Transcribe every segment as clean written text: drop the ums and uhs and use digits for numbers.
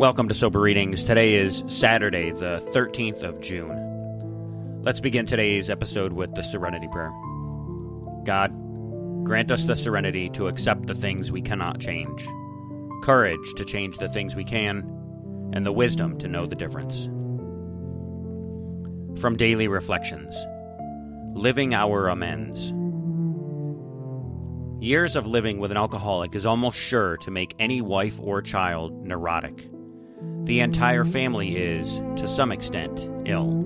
Welcome to Sober Readings. Today is Saturday, the 13th of June. Let's begin today's episode with the Serenity Prayer. God, grant us the serenity to accept the things we cannot change, courage to change the things we can, and the wisdom to know the difference. From Daily Reflections, Living Our Amends. Years of living with an alcoholic is almost sure to make any wife or child neurotic. The entire family is, to some extent, ill.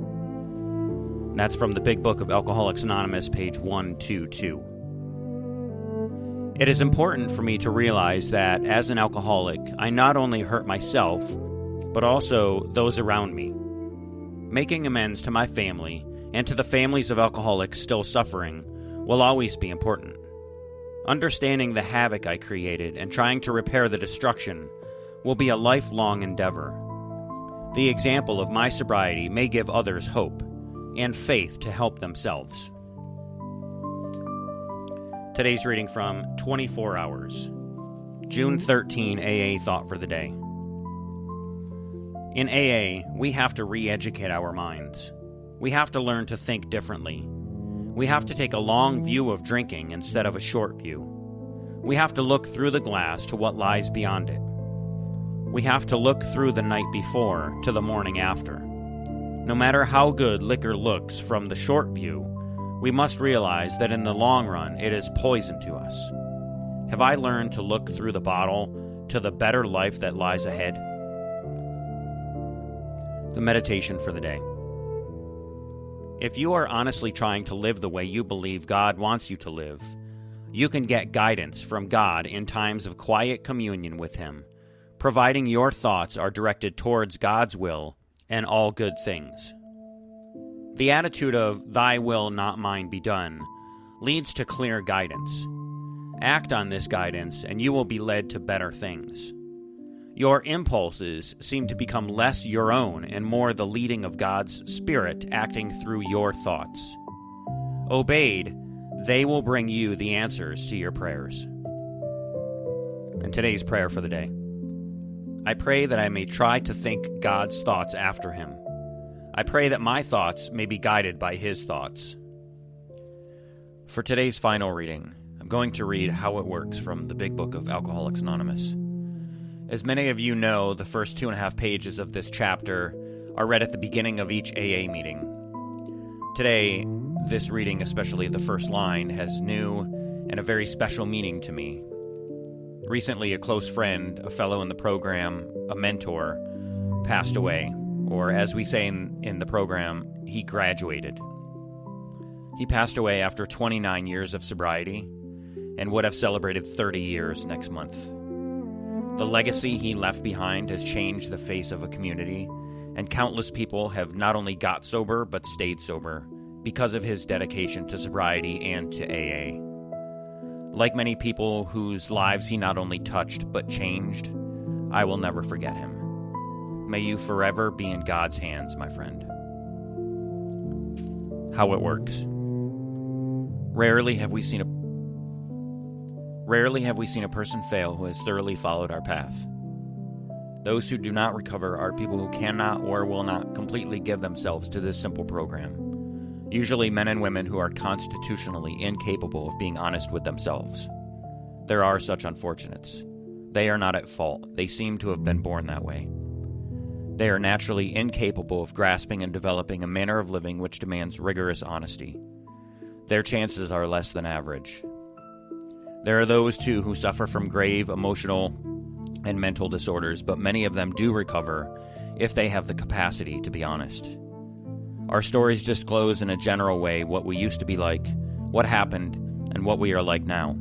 That's from the Big Book of Alcoholics Anonymous, page 122. It is important for me to realize that, as an alcoholic, I not only hurt myself, but also those around me. Making amends to my family, and to the families of alcoholics still suffering, will always be important. Understanding the havoc I created and trying to repair the destruction will be a lifelong endeavor. The example of my sobriety may give others hope and faith to help themselves. Today's reading from 24 Hours, June 13 AA Thought for the Day. In AA, we have to re-educate our minds. We have to learn to think differently. We have to take a long view of drinking instead of a short view. We have to look through the glass to what lies beyond it. We have to look through the night before to the morning after. No matter how good liquor looks from the short view, we must realize that in the long run it is poison to us. Have I learned to look through the bottle to the better life that lies ahead? The meditation for the day. If you are honestly trying to live the way you believe God wants you to live, you can get guidance from God in times of quiet communion with Him, providing your thoughts are directed towards God's will and all good things. The attitude of "Thy will, not mine, be done" leads to clear guidance. Act on this guidance and you will be led to better things. Your impulses seem to become less your own and more the leading of God's Spirit acting through your thoughts. Obeyed, they will bring you the answers to your prayers. And today's prayer for the day. I pray that I may try to think God's thoughts after Him. I pray that my thoughts may be guided by His thoughts. For today's final reading, I'm going to read How It Works from the Big Book of Alcoholics Anonymous. As many of you know, the first 2.5 pages of this chapter are read at the beginning of each AA meeting. Today, this reading, especially the first line, has new and a very special meaning to me. Recently, a close friend, a fellow in the program, a mentor, passed away, or as we say in the program, he graduated. He passed away after 29 years of sobriety and would have celebrated 30 years next month. The legacy he left behind has changed the face of a community, and countless people have not only got sober but stayed sober because of his dedication to sobriety and to AA. Like many people whose lives he not only touched but changed, I will never forget him. May you forever be in God's hands, my friend. How it works. Rarely have we seen a person fail who has thoroughly followed our path. Those who do not recover are people who cannot or will not completely give themselves to this simple program. Usually men and women who are constitutionally incapable of being honest with themselves. There are such unfortunates. They are not at fault. They seem to have been born that way. They are naturally incapable of grasping and developing a manner of living which demands rigorous honesty. Their chances are less than average. There are those, too, who suffer from grave emotional and mental disorders, but many of them do recover if they have the capacity to be honest. Our stories disclose in a general way what we used to be like, what happened, and what we are like now.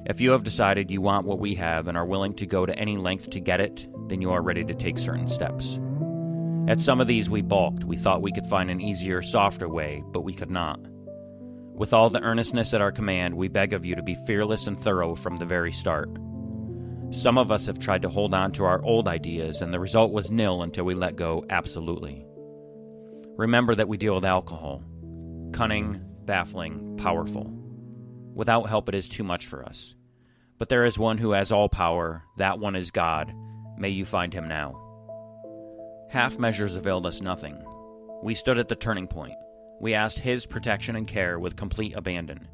If you have decided you want what we have and are willing to go to any length to get it, then you are ready to take certain steps. At some of these we balked. We thought we could find an easier, softer way, but we could not. With all the earnestness at our command, we beg of you to be fearless and thorough from the very start. Some of us have tried to hold on to our old ideas, and the result was nil until we let go absolutely. Remember that we deal with alcohol. Cunning, baffling, powerful. Without help, it is too much for us. But there is one who has all power. That one is God, May you find him now. Half measures availed us nothing. We stood at the turning point. We asked his protection and care with complete abandon.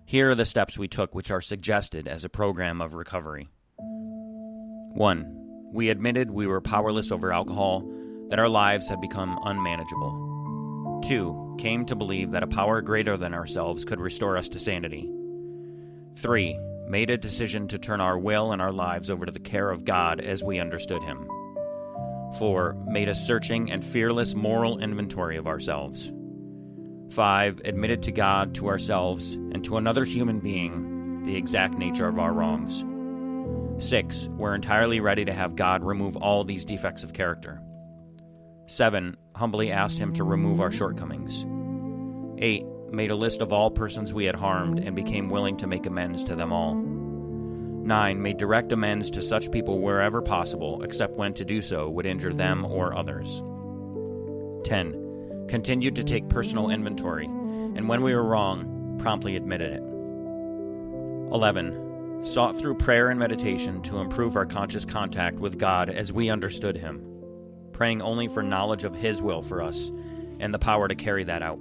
Here are the steps we took which are suggested as a program of recovery. 1. We admitted we were powerless over alcohol, that our lives had become unmanageable. 2. Came to believe that a power greater than ourselves could restore us to sanity. 3. Made a decision to turn our will and our lives over to the care of God as we understood him. 4. Made a searching and fearless moral inventory of ourselves. 5. Admitted to God, to ourselves, and to another human being the exact nature of our wrongs. 6. We're entirely ready to have God remove all these defects of character. 7. Humbly asked him to remove our shortcomings. 8. Made a list of all persons we had harmed and became willing to make amends to them all. 9. Made direct amends to such people wherever possible, except when to do so would injure them or others. 10. Continued to take personal inventory, and when we were wrong, promptly admitted it. 11. Sought through prayer and meditation to improve our conscious contact with God as we understood him, praying only for knowledge of his will for us and the power to carry that out.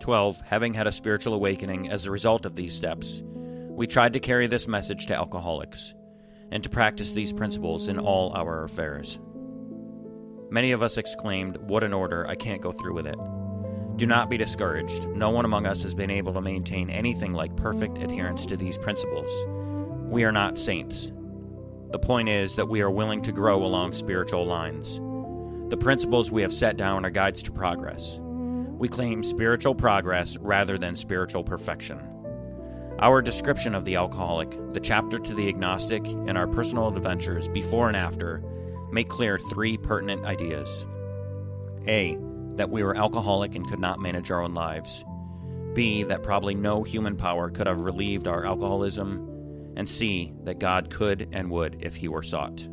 12. Having had a spiritual awakening as a result of these steps, we tried to carry this message to alcoholics and to practice these principles in all our affairs. Many of us exclaimed, "What an order, I can't go through with it." Do not be discouraged. No one among us has been able to maintain anything like perfect adherence to these principles. We are not saints. The point is that we are willing to grow along spiritual lines. The principles we have set down are guides to progress. We claim spiritual progress rather than spiritual perfection. Our description of the alcoholic, the chapter to the agnostic, and our personal adventures before and after make clear 3 pertinent ideas. A. That we were alcoholic and could not manage our own lives. B. That probably no human power could have relieved our alcoholism. And C. That God could and would if he were sought.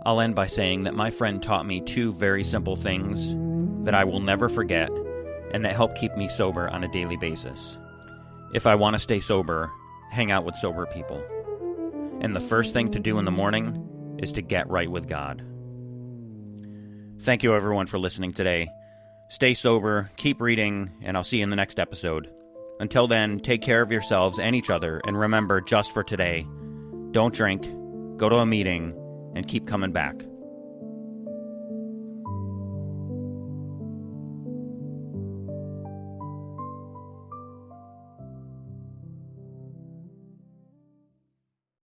I'll end by saying that my friend taught me 2 very simple things that I will never forget and that help keep me sober on a daily basis. If I want to stay sober, hang out with sober people. And the first thing to do in the morning is to get right with God. Thank you everyone for listening today. Stay sober, keep reading, and I'll see you in the next episode. Until then, take care of yourselves and each other, and remember, just for today, don't drink, go to a meeting, and keep coming back.